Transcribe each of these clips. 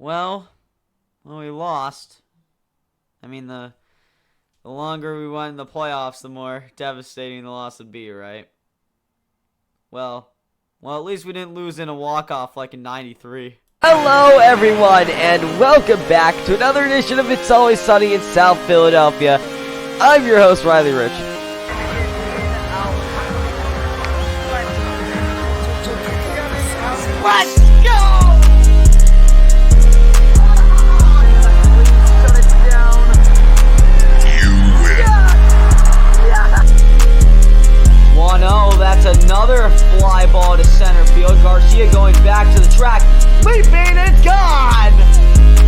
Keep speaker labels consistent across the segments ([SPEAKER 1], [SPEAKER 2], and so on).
[SPEAKER 1] Well, we lost. I mean, the longer we went in the playoffs, the more devastating the loss would be, right? Well, at least we didn't lose in a walk-off like in '93.
[SPEAKER 2] Hello, everyone, and welcome back to another edition of It's Always Sunny in South Philadelphia. I'm your host, Riley Rich.
[SPEAKER 1] Let's go!
[SPEAKER 2] Oh, that's another fly ball to center field. Garcia going back to the track. Leaping and gone!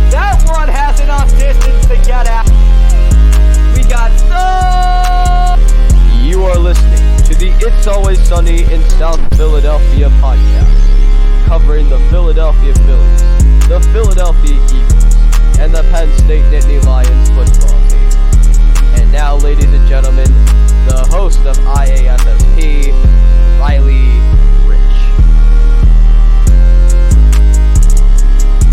[SPEAKER 2] That one has enough distance to get out. We got so... You are listening to the It's Always Sunny in South Philadelphia podcast, covering the Philadelphia Phillies, the Philadelphia Eagles, and the Penn State Nittany Lions football team. And now, ladies and gentlemen, the host of IASSP, Riley Rich.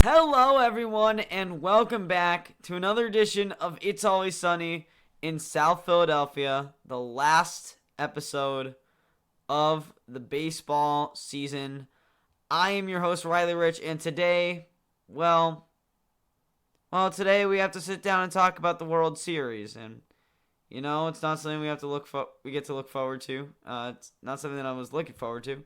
[SPEAKER 1] Hello, everyone, and welcome back to another edition of It's Always Sunny in South Philadelphia, the last episode of the baseball season. I am your host, Riley Rich, and today, today we have to sit down and talk about the World Series, and you know, it's not something we get to look forward to. It's not something that I was looking forward to.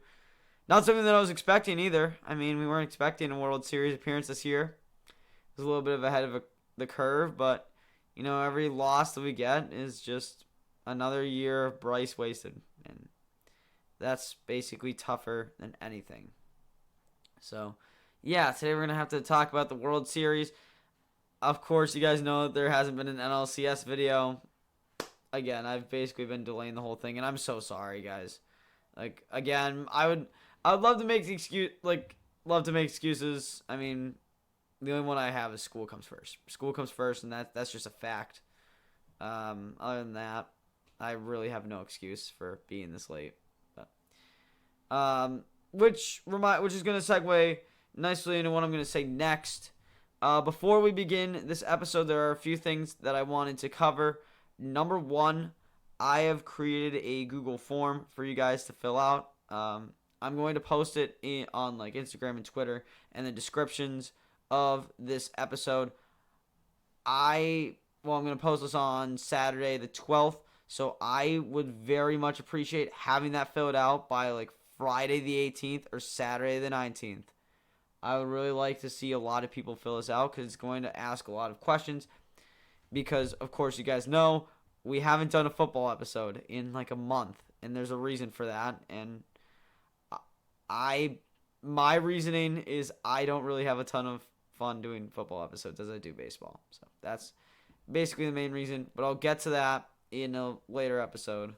[SPEAKER 1] Not something that I was expecting either. I mean, we weren't expecting a World Series appearance this year. It was a little bit of ahead of the curve, but, you know, every loss that we get is just another year of Bryce wasted. And that's basically tougher than anything. So, yeah, today we're going to have to talk about the World Series. Of course, you guys know that there hasn't been an NLCS video. Again, I've basically been delaying the whole thing, and I'm so sorry, guys. Like, again, I would love to make excuses. I mean, the only one I have is school comes first. School comes first, and that's just a fact. Other than that, I really have no excuse for being this late. But, which is going to segue nicely into what I'm going to say next. Before we begin this episode, there are a few things that I wanted to cover. Number one, I have created a Google form for you guys to fill out. I'm going to post it on like Instagram and Twitter and the descriptions of this episode. I'm going to post this on Saturday the 12th, so I would very much appreciate having that filled out by like Friday the 18th or Saturday the 19th. I would really like to see a lot of people fill this out because it's going to ask a lot of questions. Because, of course, you guys know we haven't done a football episode in like a month, and there's a reason for that. And my reasoning is I don't really have a ton of fun doing football episodes as I do baseball. So that's basically the main reason. But I'll get to that in a later episode.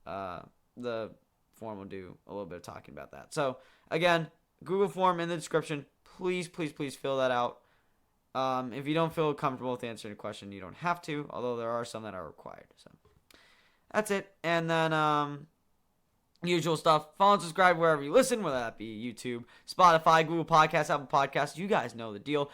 [SPEAKER 1] The form will do a little bit of talking about that. So, again, Google form in the description. Please, please, please fill that out. If you don't feel comfortable with answering a question, you don't have to, although there are some that are required. So that's it. And then usual stuff. Follow and subscribe wherever you listen, whether that be YouTube, Spotify, Google Podcasts, Apple Podcasts. You guys know the deal.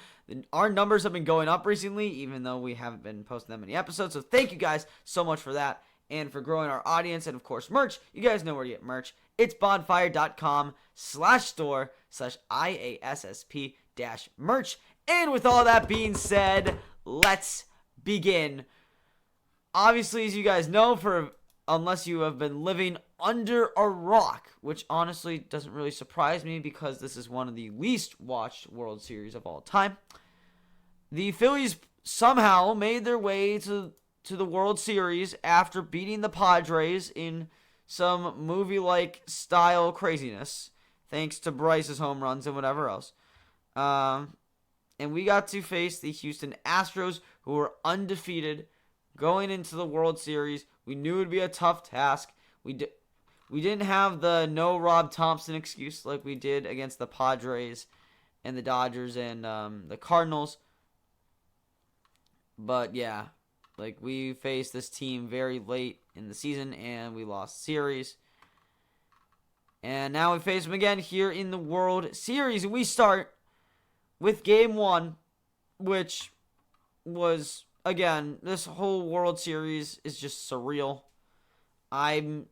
[SPEAKER 1] Our numbers have been going up recently, even though we haven't been posting that many episodes. So thank you guys so much for that and for growing our audience. And, of course, merch. You guys know where to get merch. It's bonfire.com/store/IASSP-merch. And with all that being said, let's begin. Obviously, as you guys know, unless you have been living under a rock, which honestly doesn't really surprise me because this is one of the least watched World Series of all time, the Phillies somehow made their way to the World Series after beating the Padres in some movie-like style craziness, thanks to Bryce's home runs and whatever else. And we got to face the Houston Astros, who were undefeated going into the World Series. We knew it would be a tough task. We didn't have the no Rob Thompson excuse like we did against the Padres and the Dodgers and the Cardinals. But yeah, like we faced this team very late in the season and we lost the series. And now we face them again here in the World Series. And we start with game one, which was, again, this whole World Series is just surreal. I'm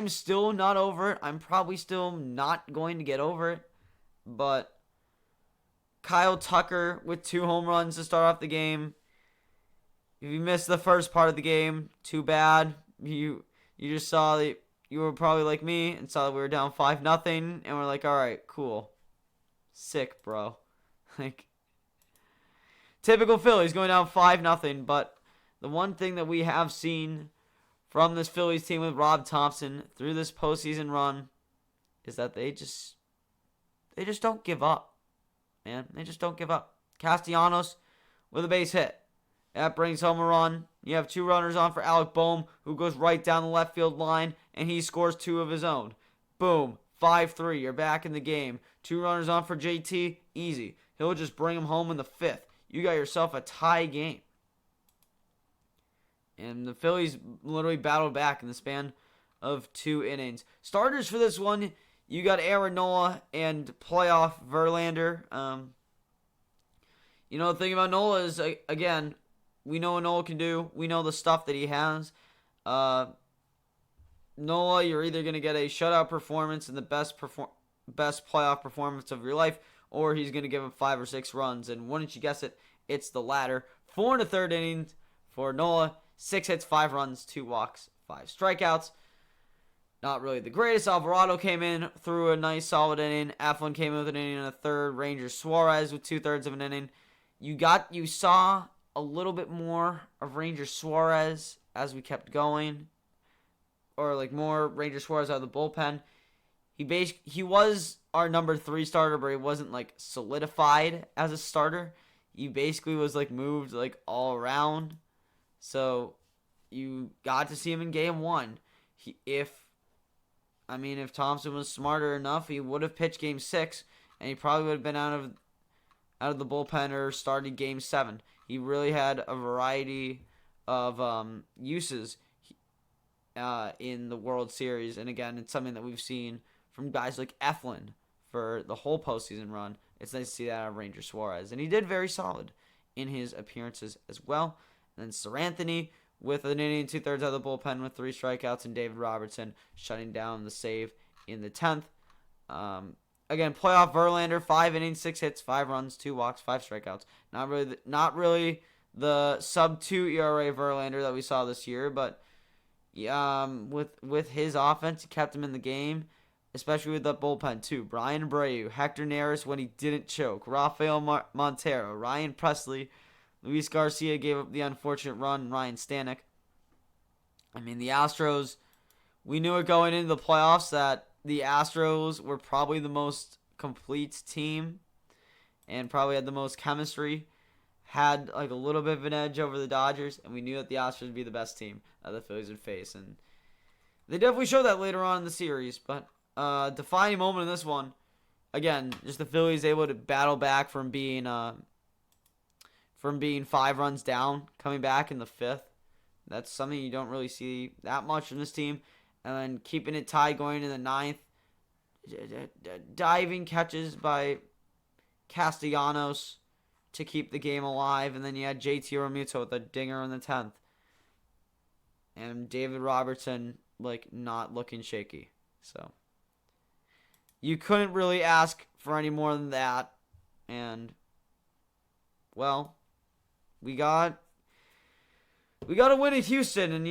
[SPEAKER 1] still not over it. I'm probably still not going to get over it. But Kyle Tucker with 2 home runs to start off the game. If you missed the first part of the game, too bad. You just saw that you were probably like me and saw that we were down 5-0, and we're like, all right, cool. Sick, bro. Like, typical Phillies going down 5-0, but the one thing that we have seen from this Phillies team with Rob Thompson through this postseason run is that they just don't give up, man. They just don't give up. Castellanos with a base hit. That brings home a run. You have 2 runners on for Alec Boehm, who goes right down the left field line, and he scores 2 of his own. Boom. 5-3. You're back in the game. 2 runners on for JT. Easy. He'll just bring him home in the 5th. You got yourself a tie game. And the Phillies literally battled back in the span of 2 innings. Starters for this one, you got Aaron Nola and playoff Verlander. The thing about Nola is, again, we know what Nola can do. We know the stuff that he has. Nola, you're either going to get a shutout performance and the best playoff performance of your life, or he's going to give him 5 or 6 runs. And wouldn't you guess it, it's the latter. 4 1/3 innings for Nola. 6 hits, 5 runs, 2 walks, 5 strikeouts. Not really the greatest. Alvarado came in, threw a nice solid inning. Eflin came in with an inning and a third. Ranger Suarez with 2/3 of an inning. You saw a little bit more of Ranger Suarez as we kept going, or like more Ranger Suarez out of the bullpen. He was our number 3 starter, but he wasn't like solidified as a starter. He basically was like moved like all around. So you got to see him in game 1. If Thompson was smarter enough, he would have pitched game 6, and he probably would have been out of the bullpen or started game 7. He really had a variety of uses in the World Series, and again, it's something that we've seen from guys like Eflin for the whole postseason run. It's nice to see that out of Ranger Suarez, and he did very solid in his appearances as well. And then Seranthony with an inning and 2/3 out of the bullpen with 3 strikeouts, and David Robertson shutting down the save in the 10th. Again, playoff Verlander, 5 innings, 6 hits, 5 runs, 2 walks, 5 strikeouts. Not really the sub-2 ERA Verlander that we saw this year, but with his offense, he kept him in the game, especially with the bullpen too. Brian Abreu, Hector Neris when he didn't choke, Rafael Montero, Ryan Presley, Luis Garcia gave up the unfortunate run, Ryan Stanek. The Astros, we knew it going into the playoffs that the Astros were probably the most complete team and probably had the most chemistry, had like a little bit of an edge over the Dodgers, and we knew that the Astros would be the best team that the Phillies would face. And they definitely showed that later on in the series, but defining moment in this one, again, just the Phillies able to battle back from being 5 runs down, coming back in the 5th. That's something you don't really see that much from this team. And then keeping it tied going into the 9th. Diving catches by Castellanos to keep the game alive. And then you had JT Realmuto with a dinger in the 10th. And David Robertson, not looking shaky. So you couldn't really ask for any more than that. And, well, we got a win in Houston, and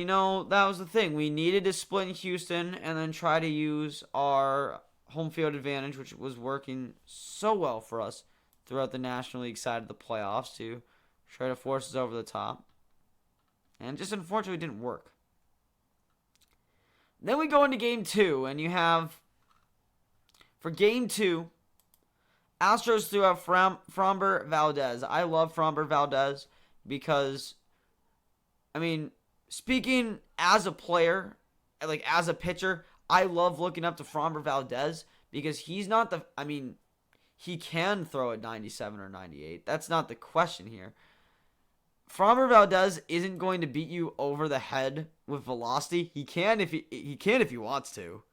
[SPEAKER 1] that was the thing. We needed to split in Houston and then try to use our home field advantage, which was working so well for us throughout the National League side of the playoffs, to try to force us over the top. And just unfortunately didn't work. Then we go into game 2, and you have, for game 2, Astros threw out Framber Valdez. I love Framber Valdez because, speaking as a player, as a pitcher, I love looking up to Framber Valdez because he's not he can throw at 97 or 98. That's not the question here. Framber Valdez isn't going to beat you over the head with velocity. He can if he wants to.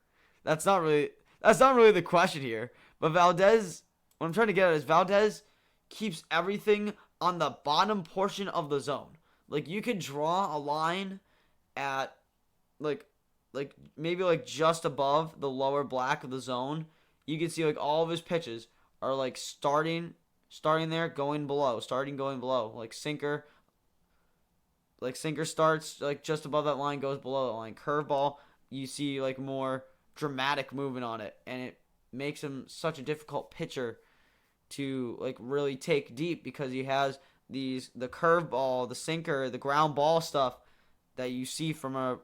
[SPEAKER 1] That's not really the question here. But Valdez what I'm trying to get at is Valdez keeps everything on the bottom portion of the zone. Like, you could draw a line at like maybe like just above the lower black of the zone. You can see like all of his pitches are like starting there, going below, going below. Like sinker starts like just above that line, goes below that line. Curveball, you see like more dramatic movement on it, and it makes him such a difficult pitcher to like really take deep because he has the curveball, the sinker, the ground ball stuff that you see from a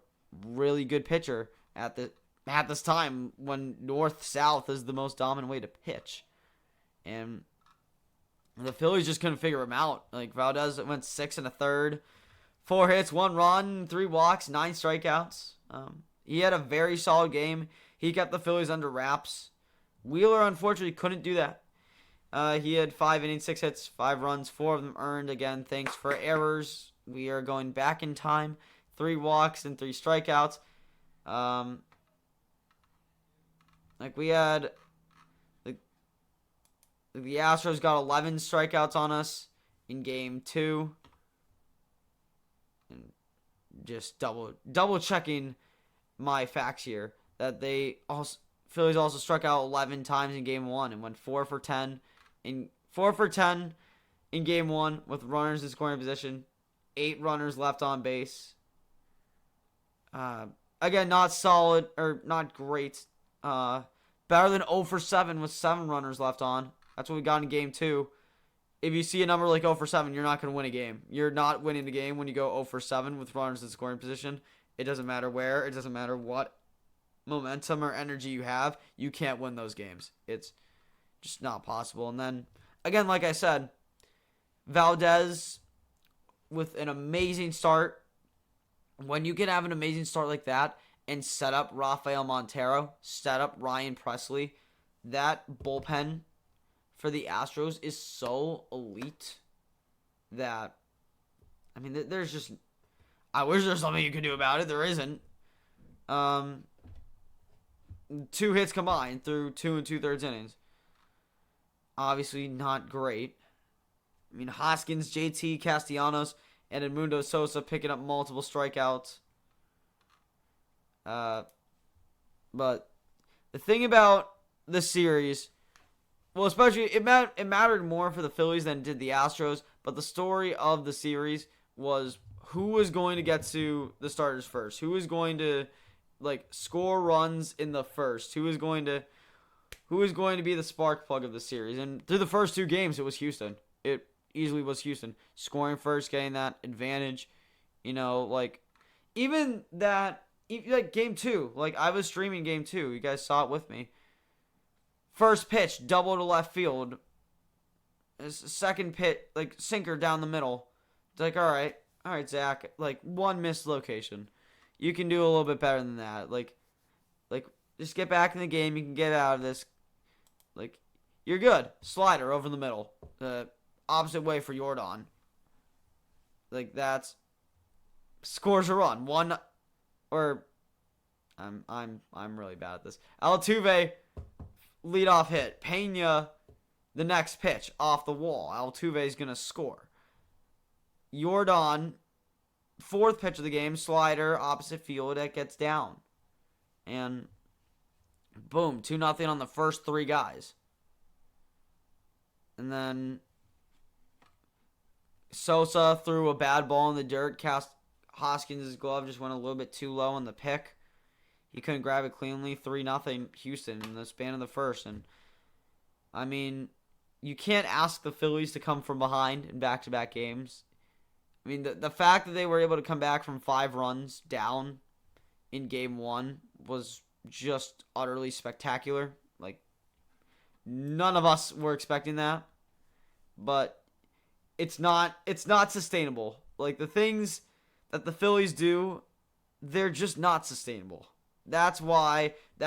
[SPEAKER 1] really good pitcher at this time when north south is the most dominant way to pitch. And the Phillies just couldn't figure him out. Like, Valdez went 6 1/3, 4 hits, 1 run, 3 walks, 9 strikeouts. He had a very solid game. He kept the Phillies under wraps. Wheeler unfortunately couldn't do that. He had 5 innings, 6 hits, 5 runs, 4 of them earned. Again, thanks for errors. We are going back in time. 3 walks and 3 strikeouts. Like, we had the Astros got 11 strikeouts on us in game 2. And just double checking my facts here that Phillies also struck out 11 times in game 1 and went 4 for 10 in game 1 with runners in scoring position, 8 runners left on base. Again, not solid or not great. Better than 0 for 7 with 7 runners left on. That's what we got in game 2. If you see a number like 0 for 7, you're not going to win a game. You're not winning the game when you go 0 for 7 with runners in scoring position. It doesn't matter where. It doesn't matter what momentum or energy you have. You can't win those games. It's just not possible. And then, again, like I said, Valdez with an amazing start. When you can have an amazing start like that and set up Rafael Montero, set up Ryan Presley, that bullpen for the Astros is so elite that, I mean, there's just, I wish there's something you could do about it. There isn't. 2 hits combined through 2 2/3 innings. Obviously not great. I mean, Hoskins, JT, Castellanos, and Edmundo Sosa picking up multiple strikeouts. But the thing about the series, well, especially it mattered more for the Phillies than it did the Astros. But the story of the series was who was going to get to the starters first, who was going to like score runs in the first, who was going to be the spark plug of the series. And through the first 2 games, it was Houston. It easily was Houston scoring first, getting that advantage. You know, like even like game 2, like I was streaming game 2. You guys saw it with me. First pitch, double to left field. Second pitch, like sinker down the middle. It's like, all right, Zach. Like 1 missed location. You can do a little bit better than that. Like just get back in the game. You can get out of this. Like, you're good. Slider over the middle. The opposite way for Jordan. Like, that's scores a run. I'm really bad at this. Altuve, leadoff hit. Pena, the next pitch off the wall. Altuve's gonna score. Jordan, 4th pitch of the game, slider, opposite field, that gets down. And boom, 2-0 on the first 3 guys. And then Sosa threw a bad ball in the dirt. Hoskins' glove just went a little bit too low on the pick. He couldn't grab it cleanly. 3-0 Houston in the span of the first. And, I mean, you can't ask the Phillies to come from behind in back-to-back games. I mean, the fact that they were able to come back from 5 runs down in game 1 was just utterly spectacular. Like, none of us were expecting that. But it's not sustainable. Like, the things that the Phillies do, they're just not sustainable. That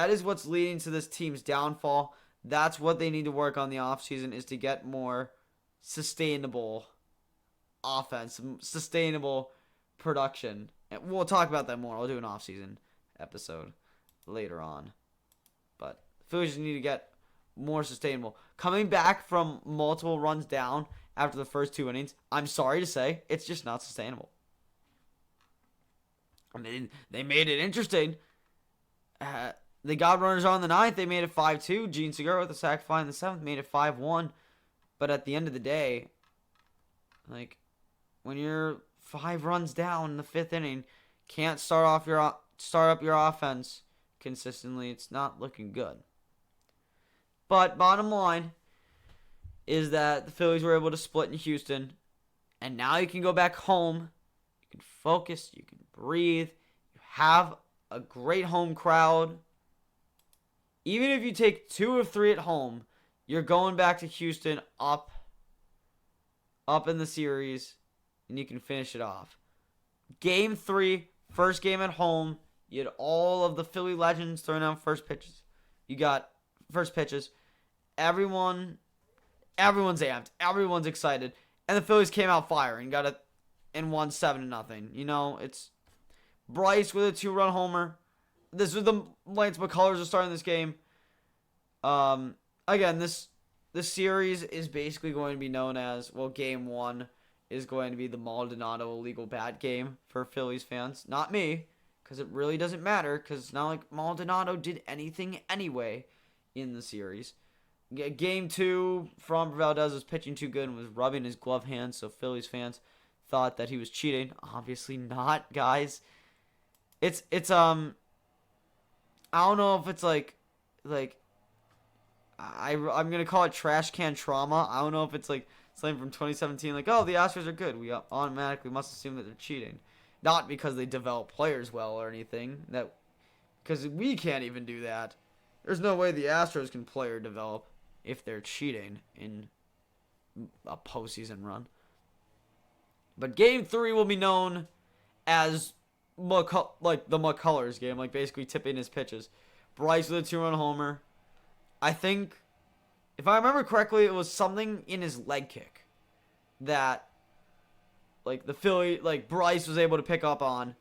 [SPEAKER 1] is what's leading to this team's downfall. That's what they need to work on the offseason, is to get more sustainable offense, sustainable production. And we'll talk about that more. I'll do an offseason episode later on. But the Phillies need to get more sustainable. Coming back from multiple runs down after the first 2 innings, I'm sorry to say, it's just not sustainable. I mean, they made it interesting. They got runners on the ninth. They made it 5-2. Gene Segura with a sac fly in the seventh made it 5-1. But at the end of the day, like, when you're 5 runs down in the fifth inning, can't start up your offense consistently, it's not looking good. But bottom line is that the Phillies were able to split in Houston, and now you can go back home. You can focus, you can breathe, you have a great home crowd. Even if you take 2 of 3 at home, you're going back to Houston up in the series, and you can finish it off. Game 3, first game at home. You had all of the Philly legends throwing out first pitches. You got first pitches. Everyone's amped. Everyone's excited. And the Phillies came out firing. Got it and won 7-0. You know, it's Bryce with a 2-run homer. This was the Lance McCullers are starting this game. Again, this series is basically going to be known as, well, Game 1 is going to be the Maldonado illegal bat game for Phillies fans. Not me, because it really doesn't matter, because it's not like Maldonado did anything anyway in the series. Game 2, Framber Valdez was pitching too good and was rubbing his glove hands, so Phillies fans thought that he was cheating. Obviously not, guys. It's I don't know if it's like I'm gonna call it trash can trauma. I don't know if it's like something from 2017, like, oh, the Astros are good, we automatically must assume that they're cheating. Not because they develop players well or anything, because we can't even do that. There's no way the Astros can play or develop if they're cheating in a postseason run. But Game 3 will be known as the McCullers game, like basically tipping his pitches. Bryce with a 2-run homer. I think, if I remember correctly, it was something in his leg kick that, like, Bryce was able to pick up on.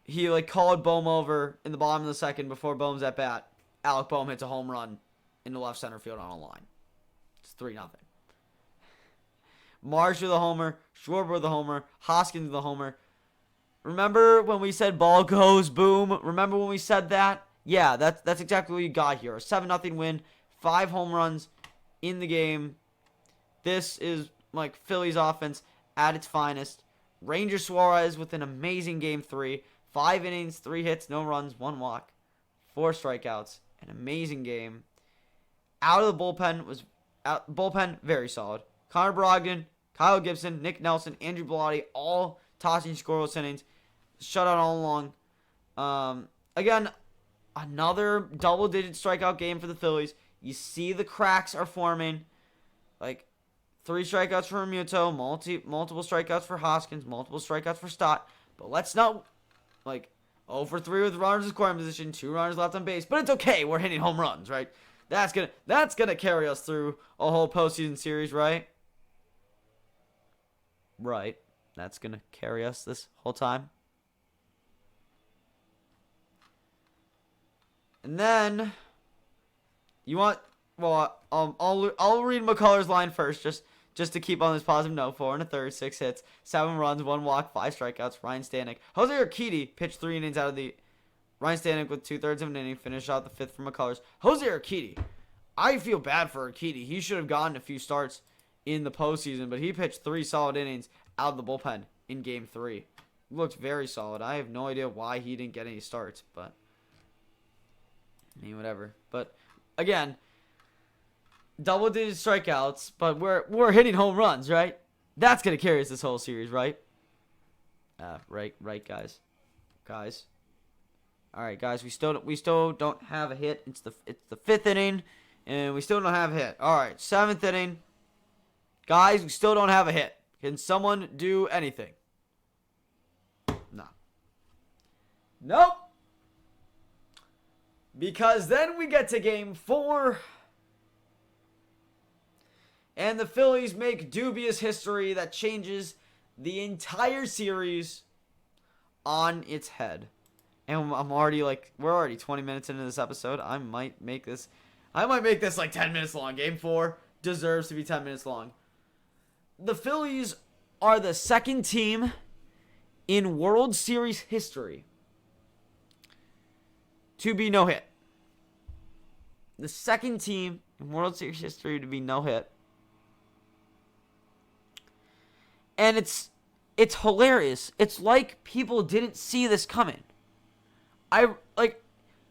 [SPEAKER 1] He, called Bohm over in the bottom of the second before Bohm's at bat. Alec Bohm hits a home run into left center field on a line. It's 3-0. Marsh with a homer. Schwarber with a homer. Hoskins with a homer. Remember when we said ball goes, boom? Remember when we said that? Yeah, that's exactly what you got here. A 7-0 win. 5 home runs in the game. This is, Phillies offense at its finest. Ranger Suarez with an amazing Game 3. 5 innings, 3 hits, no runs, 1 walk, 4 strikeouts. An amazing game. Out of the bullpen, very solid. Connor Brogdon, Kyle Gibson, Nick Nelson, Andrew Bellotti, all tossing scoreless innings. Shutout all along. Again, another double-digit strikeout game for the Phillies. You see the cracks are forming. 3 strikeouts for Muto, multiple strikeouts for Hoskins, multiple strikeouts for Stott. But let's not, 0 for 3 with runners in scoring position, 2 runners left on base. But it's okay. We're hitting home runs, right? That's gonna carry us through a whole postseason series, right? Right. That's gonna carry us this whole time. And then I'll read McCullers' line first, just to keep on this positive note. 4 1/3, 6 hits, 7 runs, 1 walk, 5 strikeouts. Ryan Stanek. Jose Urquidy pitched 3 innings out of the. Ryan Stanek with 2/3 of an inning, finished out the 5th for McCullers. Jose Urquidy. I feel bad for Urquidy. He should have gotten a few starts in the postseason, but he pitched 3 solid innings out of the bullpen in Game 3. Looked very solid. I have no idea why he didn't get any starts, but I mean, whatever. But again, double-digit strikeouts, but we're hitting home runs, right? That's gonna carry us this whole series, right? Right, guys. All right, guys. We still don't have a hit. It's the 5th inning, and we still don't have a hit. All right, 7th inning, guys. We still don't have a hit. Can someone do anything? No. Nope. Because then we get to Game 4. And the Phillies make dubious history that changes the entire series on its head. And we're already 20 minutes into this episode. I might make this I might make this like 10 minutes long. Game 4 deserves to be 10 minutes long. The Phillies are the second team in World Series history to be no-hit. The second team in World Series history to be no-hit. And it's hilarious. It's like people didn't see this coming.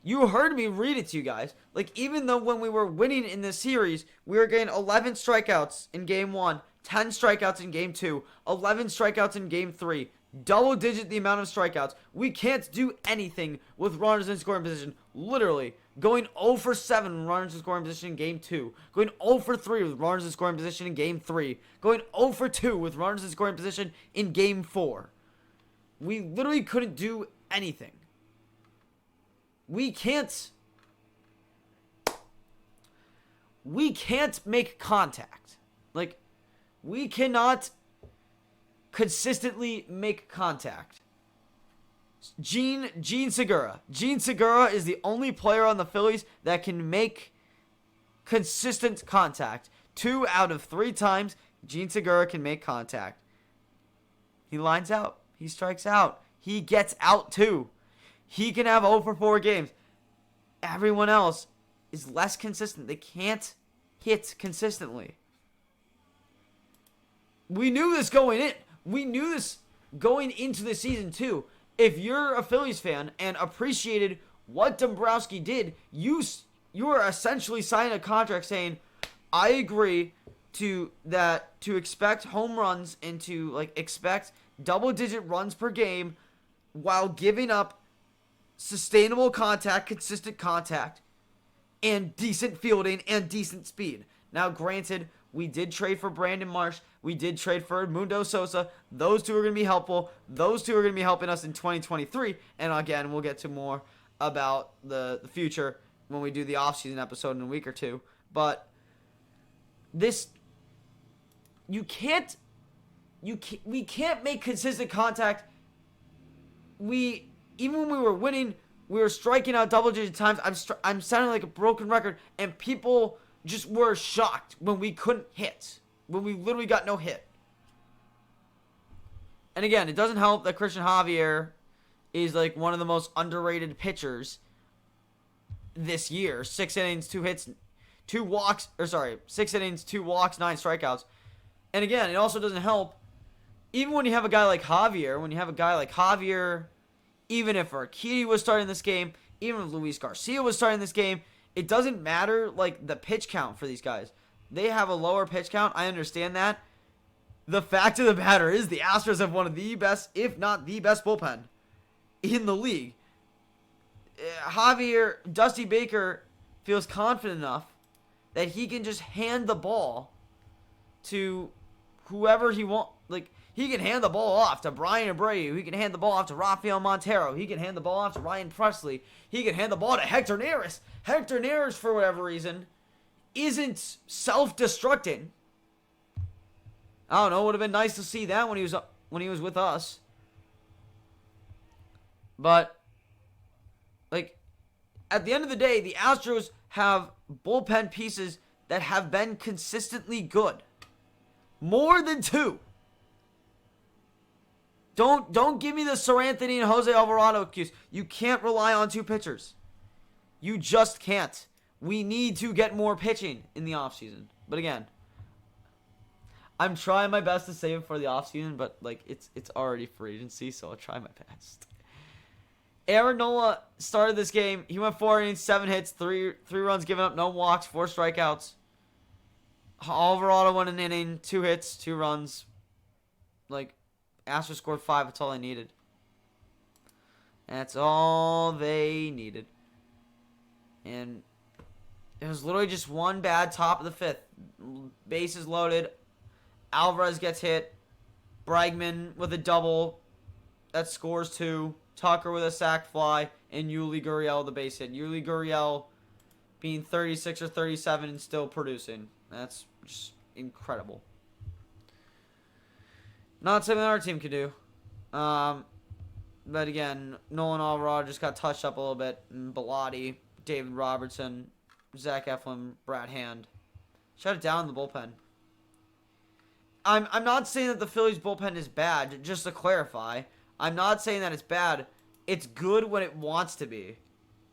[SPEAKER 1] You heard me read it to you guys. Like, even though when we were winning in this series, we were getting 11 strikeouts in game 1, 10 strikeouts in game 2, 11 strikeouts in game 3, double-digit the amount of strikeouts. We can't do anything with runners in scoring position. Literally, going 0 for 7 with runners in scoring position in game 2, going 0 for 3 with runners in scoring position in game 3, going 0 for 2 with runners in scoring position in game 4. We literally couldn't do anything. We can't make contact. Like, we cannot consistently make contact. Gene Segura. Gene Segura is the only player on the Phillies that can make consistent contact. 2 out of 3 times, Gene Segura can make contact. He lines out. He strikes out. He gets out too. He can have 0 for 4 games. Everyone else is less consistent. They can't hit consistently. We knew this going in. We knew this going into the season too. If you're a Phillies fan and appreciated what Dombrowski did, you are essentially signing a contract saying, I agree to expect home runs and to expect double-digit runs per game while giving up sustainable contact, consistent contact, and decent fielding and decent speed. Now, granted, we did trade for Brandon Marsh. We did trade for Edmundo Sosa. Those two are going to be helpful. Those two are going to be helping us in 2023. And again, we'll get to more about the future when we do the offseason episode in a week or two. But we can't make consistent contact. Even when we were winning, we were striking out double-digit times. I'm sounding like a broken record, and people just were shocked when we couldn't hit, when we literally got no hit. And again, it doesn't help that Christian Javier is like one of the most underrated pitchers this year. 6 innings, 2 hits, 2 walks, 6 innings, 2 walks, 9 strikeouts. And again, it also doesn't help, even when you have a guy like Javier, even if Urquidy was starting this game, even if Luis Garcia was starting this game, it doesn't matter, the pitch count for these guys. They have a lower pitch count. I understand that. The fact of the matter is the Astros have one of the best, if not the best bullpen in the league. Dusty Baker feels confident enough that he can just hand the ball to whoever he wants. He can hand the ball off to Brian Abreu. He can hand the ball off to Rafael Montero. He can hand the ball off to Ryan Presley. He can hand the ball to Hector Neris. Hector Neris, for whatever reason, isn't self-destructing. I don't know. It would have been nice to see that when he was with us. But, at the end of the day, the Astros have bullpen pieces that have been consistently good. More than 2. Don't give me the Seranthony and Jose Alvarado excuse. You can't rely on 2 pitchers. You just can't. We need to get more pitching in the offseason. But again, I'm trying my best to save it for the offseason, but it's already free agency, so I'll try my best. Aaron Nola started this game. He went 4 innings, 7 hits, 3 runs given up, no walks, 4 strikeouts. Alvarado went an inning, 2 hits, 2 runs. Astros scored 5. That's all they needed. That's all they needed. And it was literally just one bad top of the 5th. Bases loaded. Alvarez gets hit. Bregman with a double. That scores 2. Tucker with a sac fly. And Yuli Gurriel the base hit. Yuli Gurriel being 36 or 37 and still producing. That's just incredible. Not something our team could do. But again, Nolan Alvarado just got touched up a little bit. And Bellotti, David Robertson, Zach Eflin, Brad Hand. Shut it down in the bullpen. I'm not saying that the Phillies bullpen is bad, just to clarify. I'm not saying that it's bad. It's good when it wants to be.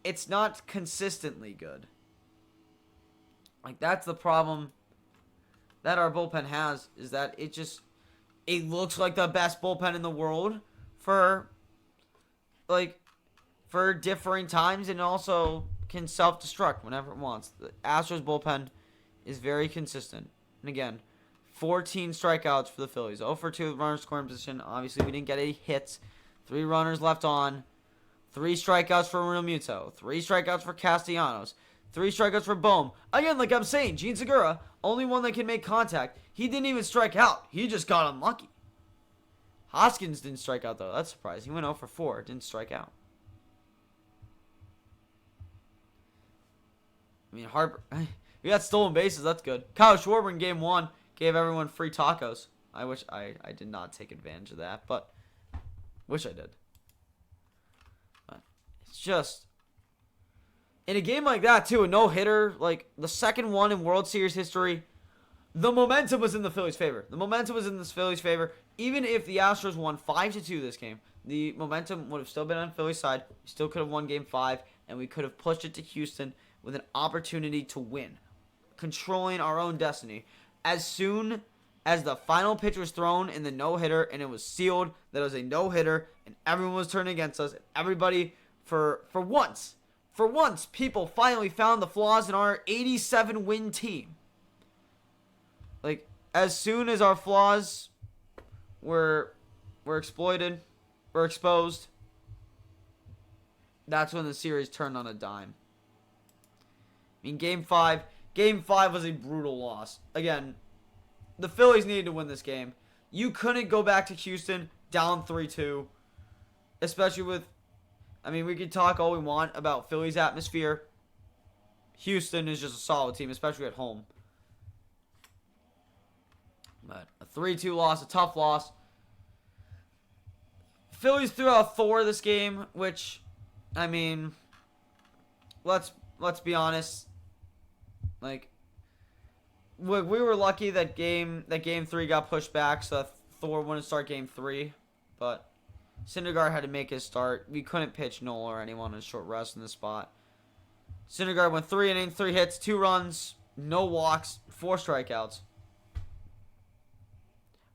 [SPEAKER 1] It's not consistently good. Like, that's the problem that our bullpen has, is that it looks like the best bullpen in the world for differing times, and also can self-destruct whenever it wants. The Astros bullpen is very consistent. And again, 14 strikeouts for the Phillies. 0 for 2 with runners scoring position. Obviously, we didn't get any hits. 3 runners left on. 3 strikeouts for Realmuto. 3 strikeouts for Castellanos. 3 strikeouts for Bohm. Again, like I'm saying, Gene Segura, only one that can make contact. He didn't even strike out. He just got unlucky. Hoskins didn't strike out, though. That's surprising. He went 0 for 4. Didn't strike out. I mean, Harper. We got stolen bases. That's good. Kyle Schwarber in Game 1 gave everyone free tacos. I wish I did not take advantage of that, but wish I did. But it's just, in a game like that, too, a no-hitter, like the second one in World Series history, the momentum was in the Phillies' favor. The momentum was in the Phillies' favor. Even if the Astros won 5-2 this game, the momentum would have still been on Philly's side. We still could have won Game 5, and we could have pushed it to Houston with an opportunity to win, controlling our own destiny. As soon as the final pitch was thrown in the no-hitter, and it was sealed that it was a no-hitter, and everyone was turning against us, and everybody, for once, people finally found the flaws in our 87-win team. Like, as soon as our flaws were exploited, were exposed, that's when the series turned on a dime. I mean, Game 5 was a brutal loss. Again, the Phillies needed to win this game. You couldn't go back to Houston down 3-2, especially with, I mean, we could talk all we want about Phillies atmosphere. Houston is just a solid team, especially at home. But a 3-2 loss, a tough loss. Phillies threw out Thor this game, which, I mean, let's be honest. Like, we were lucky that game 3 got pushed back, so Thor wouldn't start Game 3. But Syndergaard had to make his start. We couldn't pitch Nola or anyone on a short rest in this spot. Syndergaard went 3 innings, 3 hits, 2 runs, no walks, 4 strikeouts.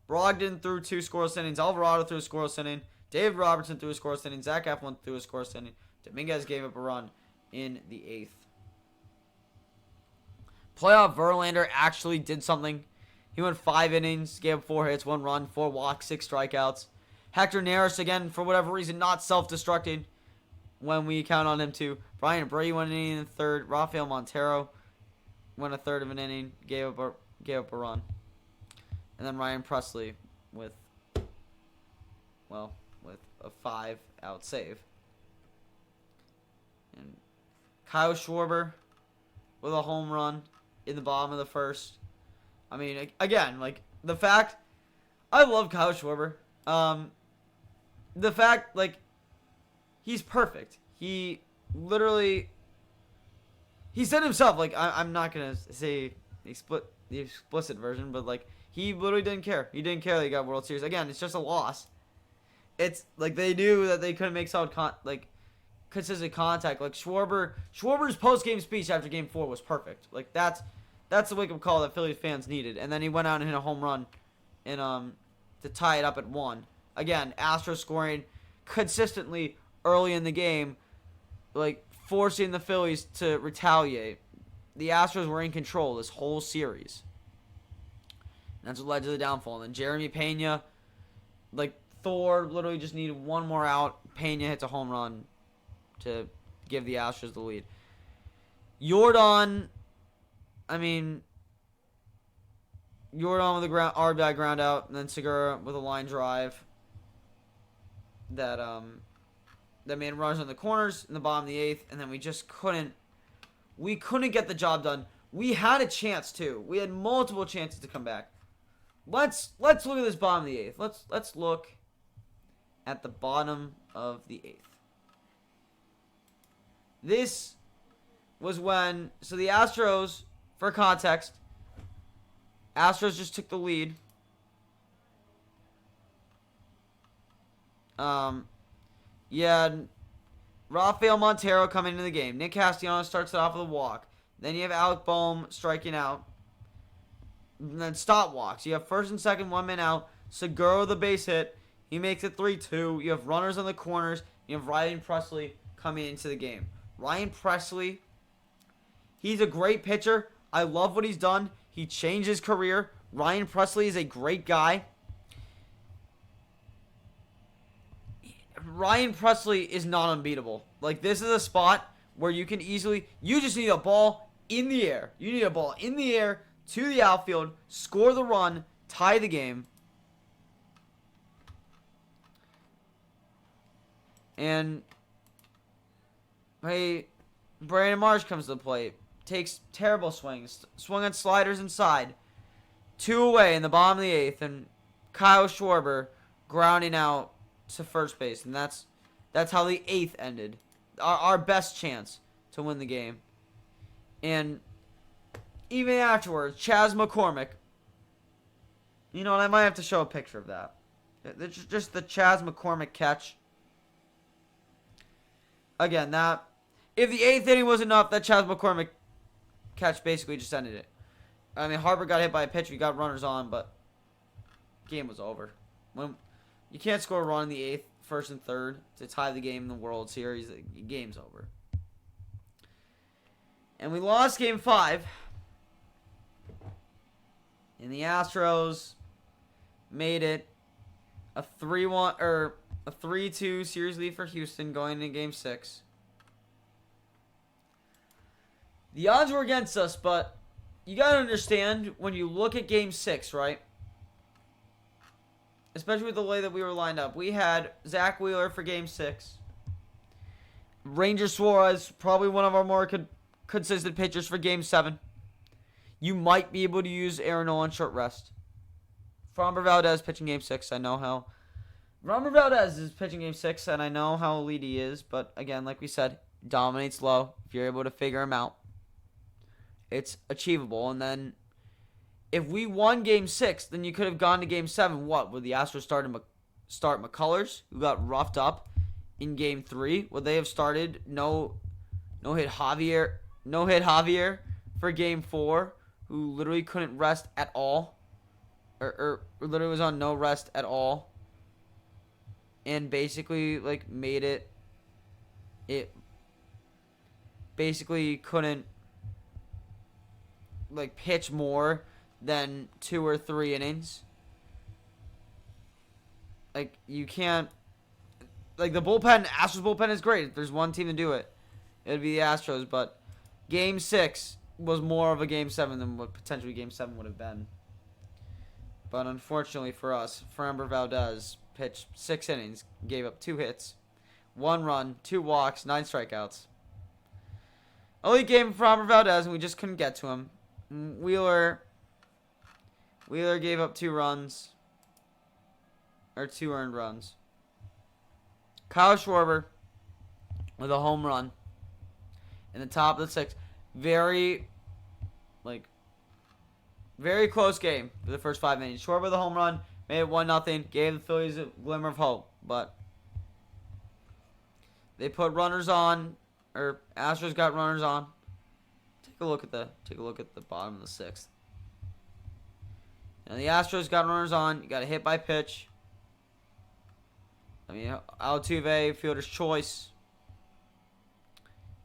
[SPEAKER 1] Brogdon threw 2 scoreless innings. Alvarado threw a scoreless inning. Dave Robertson threw a scoreless inning. Zach Eflin threw a scoreless inning. Dominguez gave up a run in the 8th. Playoff Verlander actually did something. He went 5 innings, gave up 4 hits, 1 run, 4 walks, 6 strikeouts. Hector Neris, again, for whatever reason, not self-destructing when we count on him to. Brian Brady went an inning in the 3rd. Rafael Montero went a 1/3 of an inning, gave up a run. And then Ryan Presley with a 5-out save. And Kyle Schwarber with a home run in the bottom of the 1st. I mean, again, like, the fact, I love Kyle Schwarber. The fact, like, he's perfect. He literally, he said himself, like, I'm not going to say the explicit version, but, like, he literally didn't care. He didn't care that he got World Series. Again, it's just a loss. It's, like, they knew that they couldn't make solid, consistent contact. Like, Schwarber's post-game speech after Game 4 was perfect. Like, that's the wake-up call that Phillies fans needed. And then he went out and hit a home run to tie it up at 1. Again, Astros scoring consistently early in the game, like, forcing the Phillies to retaliate. The Astros were in control this whole series. And that's what led to the downfall. And then Jeremy Pena, like, Thor literally just needed 1 more out. Pena hits a home run to give the Astros the lead. Jordan with the RBI ground out, and then Segura with a line drive that made runners on the corners in the bottom of the 8th, and then we just couldn't get the job done. We had a chance too. We had multiple chances to come back. Let's look at this bottom of the 8th. Let's look at the bottom of the 8th. was when, so the Astros, for context, Astros just took the lead. You had Rafael Montero coming into the game. Nick Castellanos starts it off with a walk. Then you have Alec Boehm striking out. And then stop walks. You have first and second, 1 man out. Segura the base hit. He makes it 3-2. You have runners on the corners. You have Ryan Presley coming into the game. Ryan Presley, he's a great pitcher. I love what he's done. He changed his career. Ryan Presley is a great guy. Ryan Presley is not unbeatable. Like, this is a spot where you can easily, you just need a ball in the air. You need a ball in the air to the outfield, score the run, tie the game. And, hey, Brandon Marsh comes to the plate. Takes terrible swings. Swung on sliders inside. 2 away in the bottom of the 8th. And Kyle Schwarber grounding out to first base. And that's how the 8th ended. Our best chance to win the game. And even afterwards, Chas McCormick. You know what? I might have to show a picture of that. It's just the Chas McCormick catch. Again, that, if the 8th inning was enough, that Chas McCormick catch basically just ended it. I mean, Harper got hit by a pitch. We got runners on, but game was over. When you can't score a run in the 8th, 1st and 3rd to tie the game in the World Series, the game's over. And we lost Game 5. And the Astros made it a 3-1 or a 3-2 series lead for Houston going into Game 6. The odds were against us, but you got to understand when you look at Game 6, right? Especially with the way that we were lined up. We had Zach Wheeler for Game 6. Ranger Suarez, probably one of our more consistent pitchers for Game 7. You might be able to use Aaron Nola on short rest. Framber Valdez pitching Game 6. I know how Framber Valdez is pitching Game 6, and I know how elite he is. But, again, like we said, dominates low. If you're able to figure him out, it's achievable. And then if we won Game 6, then you could have gone to Game 7. What? Would the Astros start McCullers, who got roughed up in Game 3? Would they have started no-hit Javier for Game 4, who literally couldn't rest at all? Or literally was on no rest at all. And basically, like, made it basically couldn't, like, pitch more than 2 or 3 innings. Like, you can't, like, the bullpen, Astros bullpen is great. If there's one team to do it, it would be the Astros. But Game 6 was more of a Game 7 than what potentially Game 7 would have been. But unfortunately for us, Framber Valdez pitched 6 innings, gave up 2 hits, 1 run, 2 walks, 9 strikeouts. Elite game for Framber Valdez, and we just couldn't get to him. Wheeler gave up 2 runs, or 2 earned runs. Kyle Schwarber with a home run in the top of the 6th. Very close game for the first 5 innings. Schwarber with a home run, made it 1-0, gave the Phillies a glimmer of hope, but they put runners on, or Astros got runners on. Take a look at the bottom of the 6th. And the Astros got runners on. You got a hit by pitch. I mean, Altuve, fielder's choice.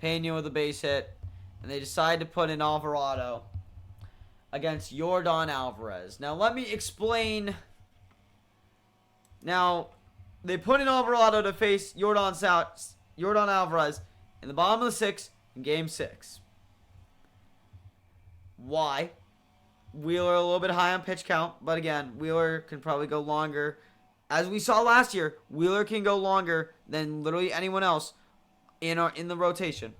[SPEAKER 1] Pena with a base hit. And they decide to put in Alvarado against Yordan Alvarez. Now, let me explain. Now, they put in Alvarado to face Yordan Alvarez in the bottom of the 6th in Game 6. Why? Wheeler a little bit high on pitch count, but again, Wheeler can probably go longer. As we saw last year, Wheeler can go longer than literally anyone else in the rotation.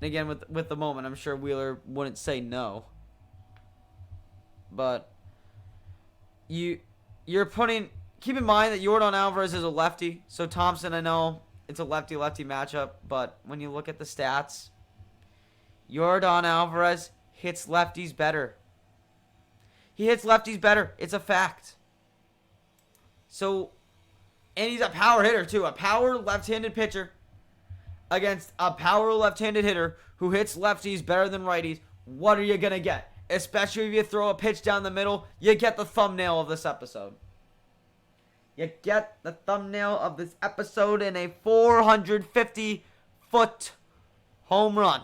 [SPEAKER 1] And again, with the moment, I'm sure Wheeler wouldn't say no. But you're putting, keep in mind that Yordan Alvarez is a lefty. So Thompson, I know it's a lefty-lefty matchup, but when you look at the stats, Yordan Alvarez hits lefties better. He hits lefties better. It's a fact. So, and he's a power hitter too. A power left-handed pitcher against a power left-handed hitter who hits lefties better than righties. What are you going to get? Especially if you throw a pitch down the middle, you get the thumbnail of this episode. You get the thumbnail of this episode in a 450-foot home run.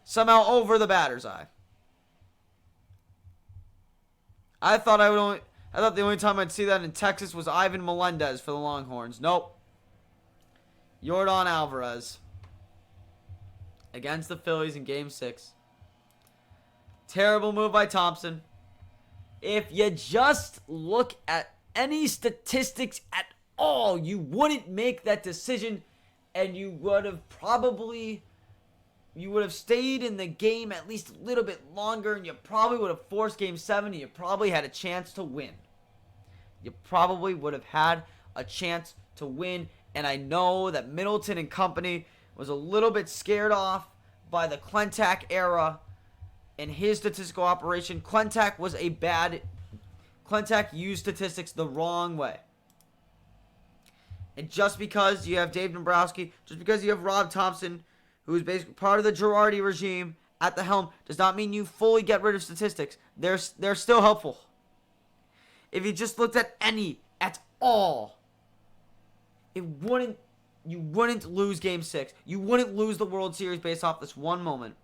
[SPEAKER 1] Somehow over the batter's eye. I thought the only time I'd see that in Texas was Ivan Melendez for the Longhorns. Nope. Yordan Alvarez against the Phillies in Game 6. Terrible move by Thompson. If you just look at any statistics at all, you wouldn't make that decision, and you would have stayed in the game at least a little bit longer, and you probably would have forced Game 7, and you probably had a chance to win. You probably would have had a chance to win, and I know that Middleton and company was a little bit scared off by the Klentak era and his statistical operation. Klentak used statistics the wrong way. And just because you have Dave Dombrowski, just because you have Rob Thompson, who is basically part of the Girardi regime at the helm, does not mean you fully get rid of statistics. They're still helpful. If you just looked at all, you wouldn't lose Game 6. You wouldn't lose the World Series based off this one moment.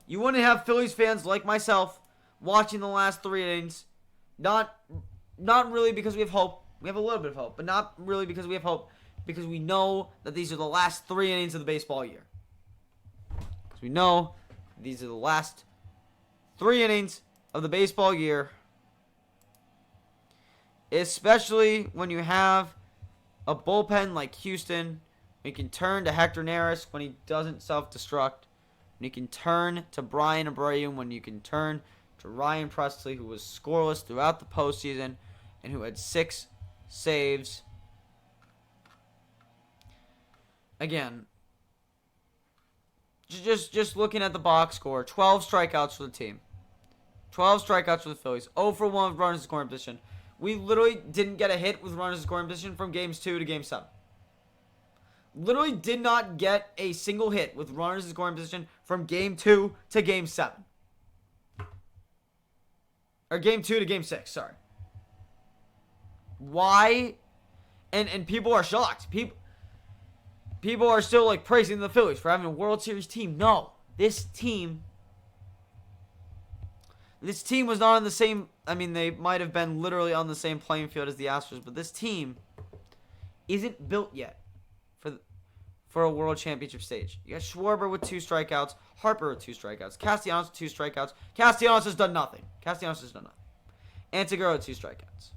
[SPEAKER 1] You wouldn't have Phillies fans like myself watching the last 3 innings. Not really because we have hope. We have a little bit of hope, but not really because we have hope. Because we know that these are the last 3 innings of the baseball year. Because we know these are the last 3 innings of the baseball year. Especially when you have a bullpen like Houston. You can turn to Hector Neris when he doesn't self-destruct. When you can turn to Brian Abreu. When you can turn to Ryan Presley, who was scoreless throughout the postseason and who had 6 saves. Again, just looking at the box score, 12 strikeouts for the team. 12 strikeouts for the Phillies. 0 for 1 with runners in scoring position. We literally didn't get a hit with runners in scoring position from Games 2 to Game 7. Literally did not get a single hit with runners in scoring position from Game 2 to Game 7. Or Game 2 to Game 6, sorry. Why? And people are shocked. People are still like praising the Phillies for having a World Series team. No. This team was not on the same... I mean, they might have been literally on the same playing field as the Astros, but this team isn't built yet for a World Championship stage. You got Schwarber with 2 strikeouts, Harper with 2 strikeouts, Castellanos with 2 strikeouts. Castellanos has done nothing. Antigua with 2 strikeouts.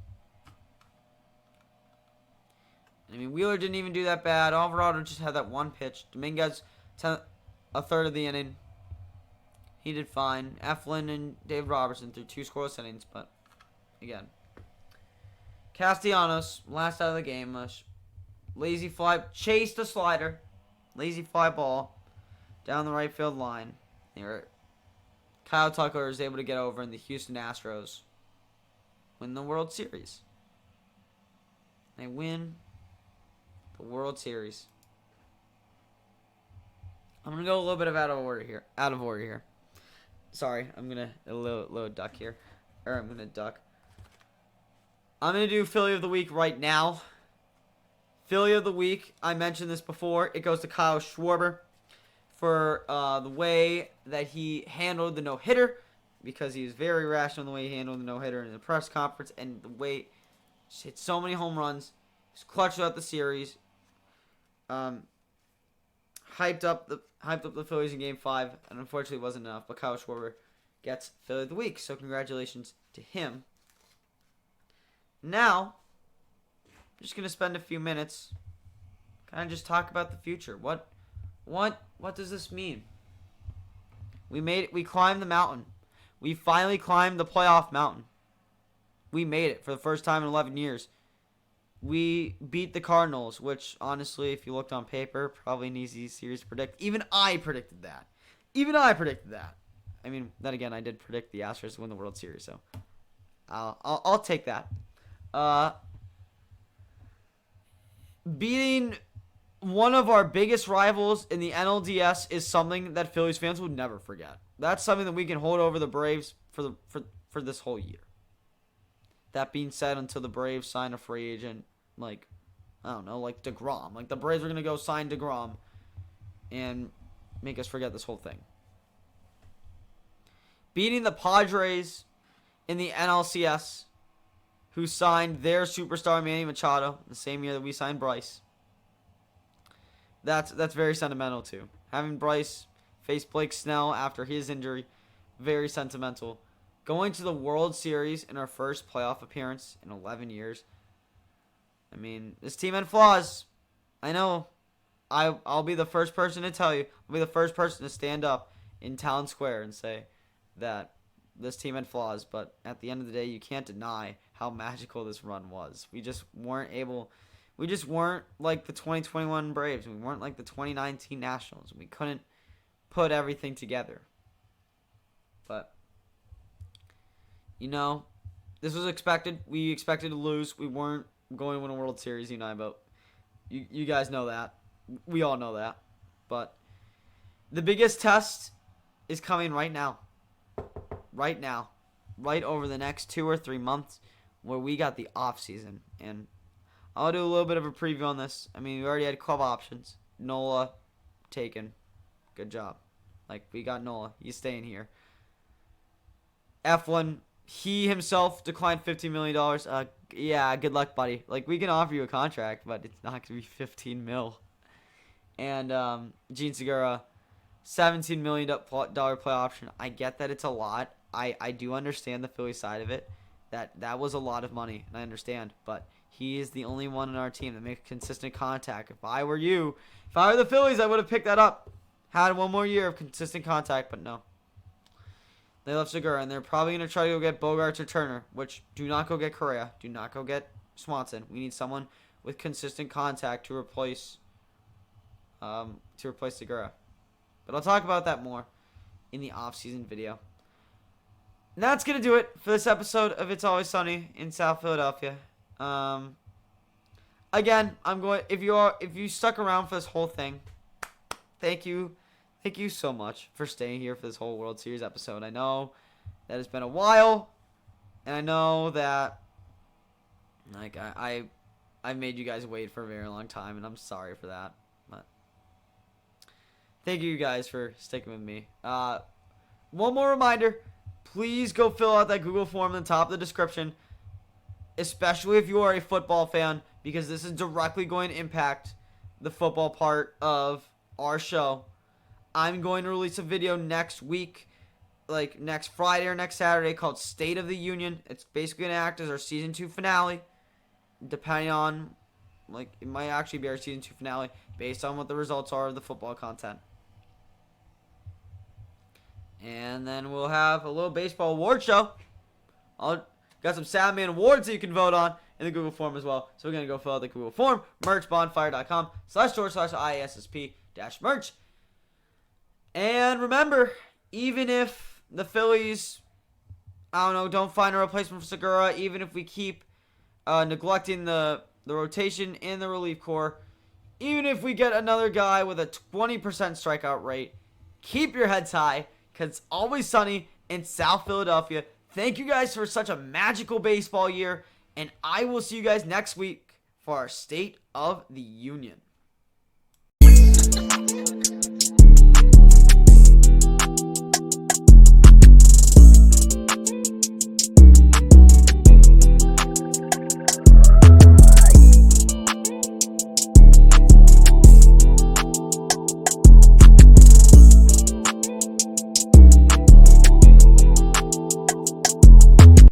[SPEAKER 1] I mean, Wheeler didn't even do that bad. Alvarado just had that one pitch. Dominguez, a third of the inning. He did fine. Eflin and Dave Robertson threw 2 scoreless innings, but again. Castellanos, last out of the game. Lazy fly, chased a slider. Lazy fly ball down the right field line. Kyle Tucker is able to get over, and the Houston Astros win the World Series. They win the World Series. I'm going to go a little bit out of order here. Sorry, I'm going to a little duck here. I'm going to duck. I'm going to do Philly of the Week right now. Philly of the Week, I mentioned this before. It goes to Kyle Schwarber for the way that he handled the no-hitter, because he was very rational in the way he handled the no-hitter in the press conference, and the way he hit so many home runs. He's clutched throughout the series. Hyped up the Phillies in Game 5, and unfortunately it wasn't enough. But Kyle Schwarber gets Philly of the Week, so congratulations to him. Now, I'm just gonna spend a few minutes, kind of just talk about the future. What does this mean? We climbed the mountain. We finally climbed the playoff mountain. We made it for the first time in 11 years. we beat the Cardinals, which honestly, if you looked on paper, probably an easy series to predict. Even I predicted that. I mean, then again, I did predict the Astros to win the World Series, so I'll take that. Beating one of our biggest rivals in the NLDS is something that Phillies fans will never forget. That's something that we can hold over the Braves for this whole year. That being said, until the Braves sign a free agent, like, I don't know, like DeGrom. Like, the Braves are going to go sign DeGrom and make us forget this whole thing. Beating the Padres in the NLCS, who signed their superstar Manny Machado the same year that we signed Bryce. That's very sentimental too. Having Bryce face Blake Snell after his injury, very sentimental. Going to the World Series in our first playoff appearance in 11 years. I mean, this team had flaws. I know. I'll be the first person to tell you. I'll be the first person to stand up in Town Square and say that this team had flaws. But at the end of the day, you can't deny how magical this run was. We just weren't like the 2021 Braves. We weren't like the 2019 Nationals. We couldn't put everything together. But, you know, this was expected. We expected to lose. We weren't going to win a World Series, you and I, but you guys know that. We all know that. But the biggest test is coming right now. Right now. Right over the next 2 or 3 months, where we got the offseason. And I'll do a little bit of a preview on this. I mean, we already had club options. Nola taken. Good job. Like, we got Nola. He's staying here. Eflin, he himself declined $15 million. Yeah, good luck, buddy. Like, we can offer you a contract, but it's not going to be $15 million. And Gene Segura, $17 million play option. I get that it's a lot. I do understand the Philly side of it. That was a lot of money, and I understand. But he is the only one in our team that makes consistent contact. If I were the Phillies, I would have picked that up. Had one more year of consistent contact, but no. They left Segura, and they're probably going to try to go get Bogarts or Turner, which do not go get Correa. Do not go get Swanson. We need someone with consistent contact to replace Segura. But I'll talk about that more in the offseason video. And that's going to do it for this episode of It's Always Sunny in South Philadelphia. Again, if you stuck around for this whole thing, thank you. Thank you so much for staying here for this whole World Series episode. I know that it's been a while, and I know that like I made you guys wait for a very long time, and I'm sorry for that. But thank you guys for sticking with me. One more reminder, please go fill out that Google form in the top of the description, especially if you are a football fan, because this is directly going to impact the football part of our show. I'm going to release a video next week, like next Friday or next Saturday, called State of the Union. It's basically going to act as our Season 2 finale, depending on, like, it might actually be our Season 2 finale, based on what the results are of the football content. And then we'll have a little baseball award show. Got some Sad Man awards that you can vote on in the Google form as well. So we're going to go fill out the Google form, merchbonfire.com/store/ISSP-merch. And remember, even if the Phillies, don't find a replacement for Segura, even if we keep neglecting the rotation in the relief corps, even if we get another guy with a 20% strikeout rate, keep your heads high, because it's always sunny in South Philadelphia. Thank you guys for such a magical baseball year, and I will see you guys next week for our State of the Union.